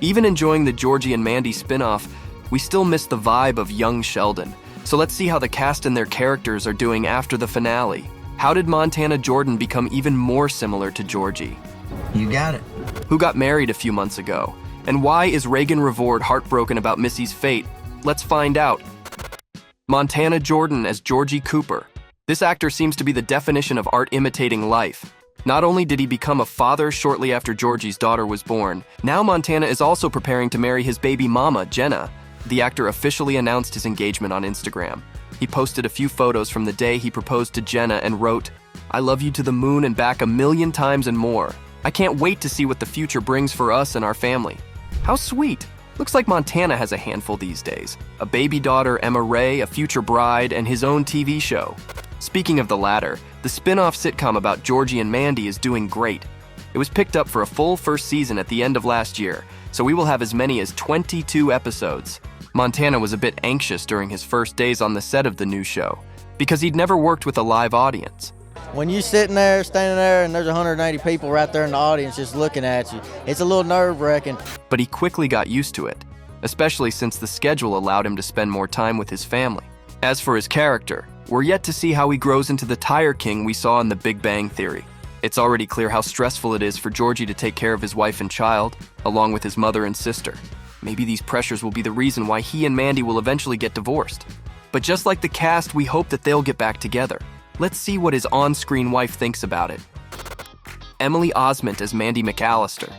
Even enjoying the Georgie and Mandy spin-off, we still miss the vibe of Young Sheldon. So let's see how the cast and their characters are doing after the finale. How did Montana Jordan become even more similar to Georgie? You got it. Who got married a few months ago? And why is Raegan Revord heartbroken about Missy's fate? Let's find out. Montana Jordan as Georgie Cooper. This actor seems to be the definition of art imitating life. Not only did he become a father shortly after Georgie's daughter was born, now Montana is also preparing to marry his baby mama, Jenna. The actor officially announced his engagement on Instagram. He posted a few photos from the day he proposed to Jenna and wrote, "I love you to the moon and back 1,000,000 times and more. I can't wait to see what the future brings for us and our family." How sweet. Looks like Montana has a handful these days. A baby daughter, Emma Ray, a future bride, and his own TV show. Speaking of the latter, the spin-off sitcom about Georgie and Mandy is doing great. It was picked up for a full first season at the end of last year, so we will have as many as 22 episodes. Montana was a bit anxious during his first days on the set of the new show, because he'd never worked with a live audience. When you're sitting there, standing there, and there's 180 people right there in the audience just looking at you, it's a little nerve-wracking. But he quickly got used to it, especially since the schedule allowed him to spend more time with his family. As for his character, we're yet to see how he grows into the Tire King we saw in The Big Bang Theory. It's already clear how stressful it is for Georgie to take care of his wife and child, along with his mother and sister. Maybe these pressures will be the reason why he and Mandy will eventually get divorced. But just like the cast, we hope that they'll get back together. Let's see what his on-screen wife thinks about it. Emily Osment as Mandy McAllister.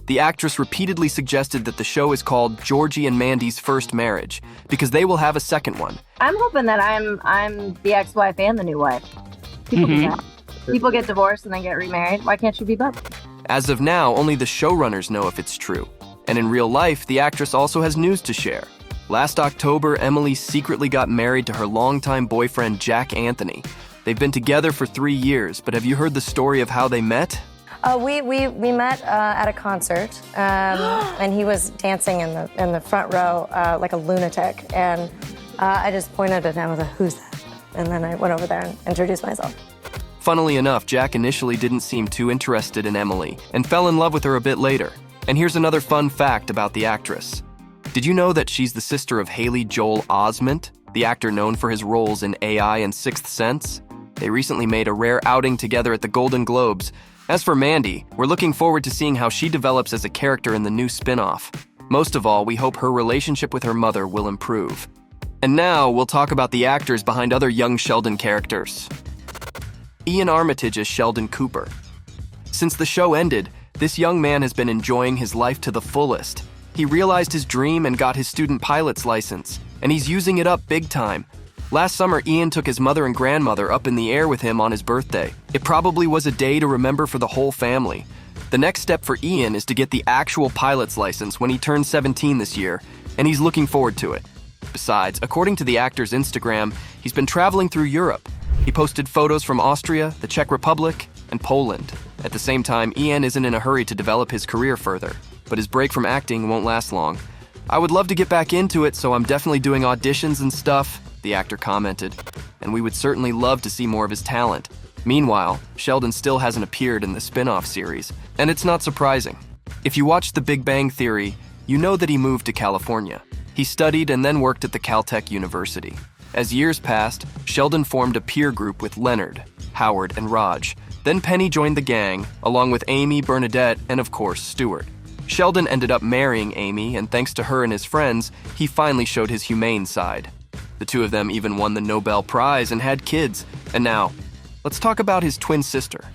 The actress repeatedly suggested that the show is called Georgie and Mandy's First Marriage because they will have a second one. I'm hoping that I'm the ex-wife and the new wife. People do that. People get divorced and then get remarried. Why can't you be both? As of now, only the showrunners know if it's true. And in real life, the actress also has news to share. Last October, Emily secretly got married to her longtime boyfriend, Jack Anthony. They've been together for 3 years, but have you heard the story of how they met? We met at a concert, and he was dancing in the front row like a lunatic, and I just pointed at him and was like, "Who's that?" And then I went over there and introduced myself. Funnily enough, Jack initially didn't seem too interested in Emily and fell in love with her a bit later. And here's another fun fact about the actress. Did you know that she's the sister of Haley Joel Osment, the actor known for his roles in AI and Sixth Sense? They recently made a rare outing together at the Golden Globes. As for Mandy, we're looking forward to seeing how she develops as a character in the new spin-off. Most of all, we hope her relationship with her mother will improve. And now, we'll talk about the actors behind other Young Sheldon characters. Iain Armitage as Sheldon Cooper. Since the show ended, this young man has been enjoying his life to the fullest. He realized his dream and got his student pilot's license, and he's using it up big time. Last summer, Iain took his mother and grandmother up in the air with him on his birthday. It probably was a day to remember for the whole family. The next step for Iain is to get the actual pilot's license when he turns 17 this year, and he's looking forward to it. Besides, according to the actor's Instagram, he's been traveling through Europe. He posted photos from Austria, the Czech Republic, and Poland. At the same time, Iain isn't in a hurry to develop his career further, but his break from acting won't last long. "I would love to get back into it, so I'm definitely doing auditions and stuff," the actor commented, "and we would certainly love to see more of his talent." Meanwhile, Sheldon still hasn't appeared in the spin-off series, and it's not surprising. If you watched The Big Bang Theory, you know that he moved to California. He studied and then worked at the Caltech University. As years passed, Sheldon formed a peer group with Leonard, Howard, and Raj. Then Penny joined the gang, along with Amy, Bernadette, and of course, Stuart. Sheldon ended up marrying Amy, and thanks to her and his friends, he finally showed his humane side. The two of them even won the Nobel Prize and had kids. And now, let's talk about his twin sister.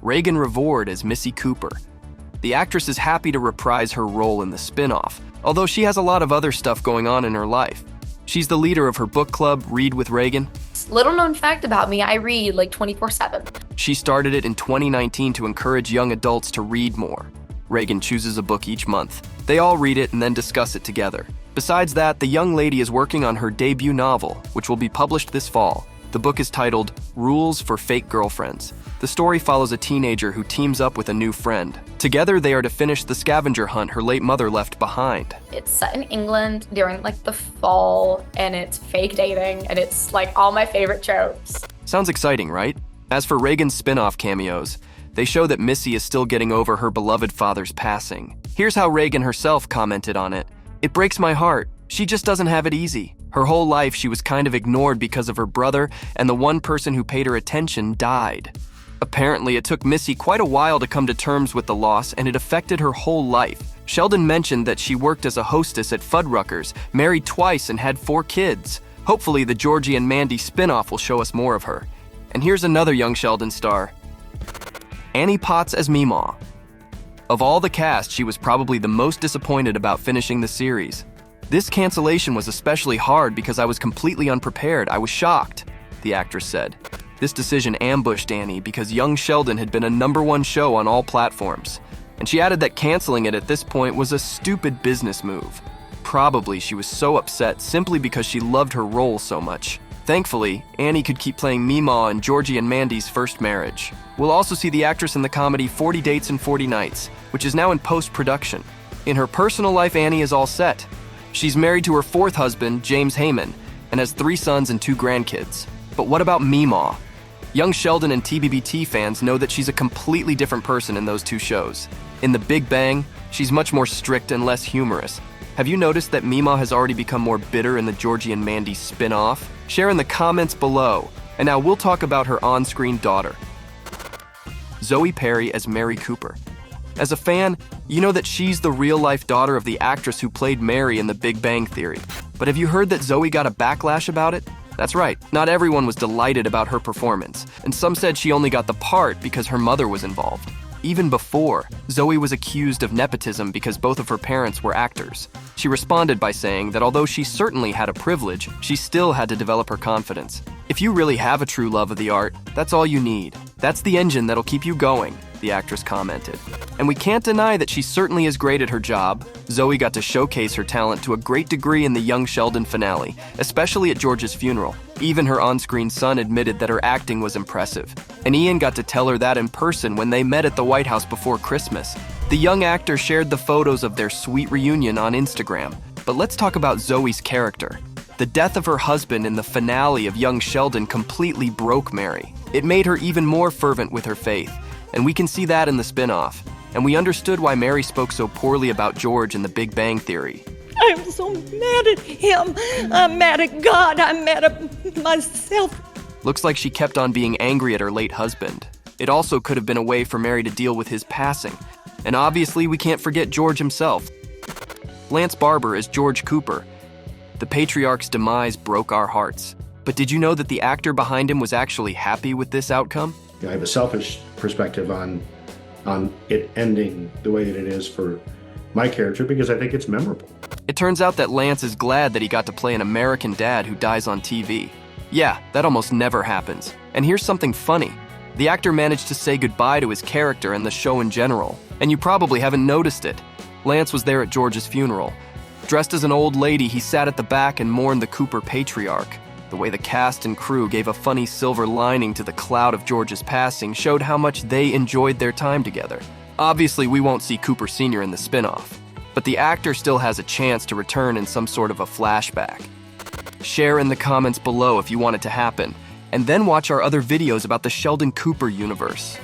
Raegan Revord as Missy Cooper. The actress is happy to reprise her role in the spin-off, although she has a lot of other stuff going on in her life. She's the leader of her book club, Read with Raegan. Little known fact about me, I read like 24/7. She started it in 2019 to encourage young adults to read more. Raegan chooses a book each month. They all read it and then discuss it together. Besides that, the young lady is working on her debut novel, which will be published this fall. The book is titled Rules for Fake Girlfriends. The story follows a teenager who teams up with a new friend. Together, they are to finish the scavenger hunt her late mother left behind. It's set in England during like the fall, and it's fake dating, and it's like all my favorite tropes. Sounds exciting, right? As for Raegan's spin-off cameos, They show that Missy is still getting over her beloved father's passing. Here's how Raegan herself commented on it. "It breaks my heart. She just doesn't have it easy. Her whole life she was kind of ignored because of her brother, and the one person who paid her attention died." Apparently, it took Missy quite a while to come to terms with the loss, and it affected her whole life. Sheldon mentioned that she worked as a hostess at Fuddruckers, married twice, and had 4 kids. Hopefully, the Georgie and Mandy spin-off will show us more of her. And here's another Young Sheldon star. Annie Potts as Meemaw. Of all the cast, she was probably the most disappointed about finishing the series. "This cancellation was especially hard because I was completely unprepared. I was shocked," the actress said. This decision ambushed Annie because Young Sheldon had been a #1 show on all platforms. And she added that canceling it at this point was a stupid business move. Probably she was so upset simply because she loved her role so much. Thankfully, Annie could keep playing Meemaw in Georgie and Mandy's first marriage. We'll also see the actress in the comedy 40 Dates and 40 Nights, which is now in post-production. In her personal life, Annie is all set. She's married to her 4th husband, James Heyman, and has 3 sons and 2 grandkids. But what about Meemaw? Young Sheldon and TBBT fans know that she's a completely different person in those 2 shows. In The Big Bang, she's much more strict and less humorous. Have you noticed that Meemaw has already become more bitter in the Georgie and Mandy spin-off? Share in the comments below. And now we'll talk about her on-screen daughter. Zoe Perry as Mary Cooper. As a fan, you know that she's the real-life daughter of the actress who played Mary in The Big Bang Theory. But have you heard that Zoe got a backlash about it? That's right, not everyone was delighted about her performance, and some said she only got the part because her mother was involved. Even before, Zoe was accused of nepotism because both of her parents were actors. She responded by saying that although she certainly had a privilege, she still had to develop her confidence. "If you really have a true love of the art, that's all you need. That's the engine that'll keep you going," the actress commented. And we can't deny that she certainly is great at her job. Zoe got to showcase her talent to a great degree in the Young Sheldon finale, especially at George's funeral. Even her on-screen son admitted that her acting was impressive. And Iain got to tell her that in person when they met at the White House before Christmas. The young actor shared the photos of their sweet reunion on Instagram. But let's talk about Zoe's character. The death of her husband in the finale of Young Sheldon completely broke Mary. It made her even more fervent with her faith. And we can see that in the spin-off. And we understood why Mary spoke so poorly about George in The Big Bang Theory. I'm so mad at him. I'm mad at God. I'm mad at myself. Looks like she kept on being angry at her late husband. It also could have been a way for Mary to deal with his passing. And obviously, we can't forget George himself. Lance Barber is George Cooper. The patriarch's demise broke our hearts. But did you know that the actor behind him was actually happy with this outcome? I have a selfish perspective on it ending the way that it is for my character because I think it's memorable. It turns out that Lance is glad that he got to play an American dad who dies on TV. Yeah, that almost never happens. And here's something funny. The actor managed to say goodbye to his character and the show in general. And you probably haven't noticed it. Lance was there at George's funeral. Dressed as an old lady, he sat at the back and mourned the Cooper patriarch. The way the cast and crew gave a funny silver lining to the cloud of George's passing showed how much they enjoyed their time together. Obviously, we won't see Cooper Sr. in the spin-off, but the actor still has a chance to return in some sort of a flashback. Share in the comments below if you want it to happen, and then watch our other videos about the Sheldon Cooper universe.